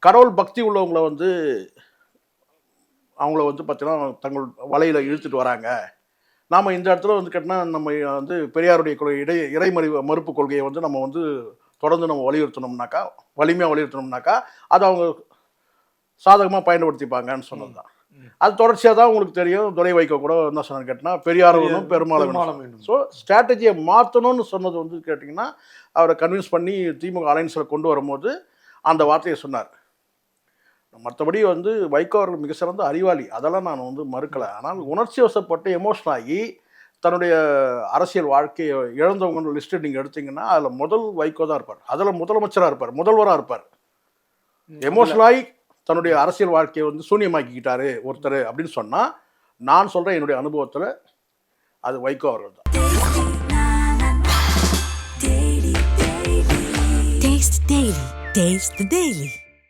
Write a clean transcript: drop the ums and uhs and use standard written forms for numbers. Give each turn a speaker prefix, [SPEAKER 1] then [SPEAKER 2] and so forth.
[SPEAKER 1] கடவுள் பக்தி உள்ளவங்களை வந்து அவங்கள வந்து பார்த்தீங்கன்னா தங்கள் வலையில் இழுத்துட்டு வராங்க. நாம் இந்த இடத்துல வந்து கேட்டால் நம்ம வந்து பெரியாருடைய கொள்கை இறைமறி மறுப்பு கொள்கையை வந்து நம்ம வந்து தொடர்ந்து நம்ம வலியுறுத்தணும்னாக்கா, வலிமையாக வலியுறுத்தணும்னாக்கா, அதை அவங்க சாதகமாக பயன்படுத்திப்பாங்கன்னு சொன்னது தான். அது தொடர்ச்சியாக தான் உங்களுக்கு தெரியும். துரை வைகோ கூட என்ன சொன்னான்னு கேட்டால் பெரியார் வேணும், பெருமாள் வேணும். ஸோ ஸ்ட்ராட்டஜியை மாற்றணும்னு சொன்னது வந்து கேட்டிங்கன்னா, அவரை கன்வின்ஸ் பண்ணி திமுக அலைன்ஸில் கொண்டு வரும்போது அந்த வார்த்தையை சொன்னார். மற்றபடி வந்து வைகோ அவர்கள் மிக சிறந்த அறிவாளி, அதெல்லாம் நான் வந்து மறுக்கலை. ஆனால் உணர்ச்சி வசப்பட்டு எமோஷனல் ஆகி தன்னுடைய அரசியல் வாழ்க்கையை இழந்தவங்க லிஸ்ட்டு நீங்கள் எடுத்தீங்கன்னா அதில் முதல் வைகோ தான் இருப்பார். அதில் முதலமைச்சராக இருப்பார், முதல்வராக இருப்பார். எமோஷனலாகி தன்னுடைய அரசியல் வாழ்க்கையை வந்து சூன்யமாக்கிக்கிட்டாரு ஒருத்தர் அப்படின்னு சொன்னால், நான் சொல்கிறேன் என்னுடைய அனுபவத்தில் அது வைகோ அவர்கள் தான்.
[SPEAKER 2] Taste the Daily.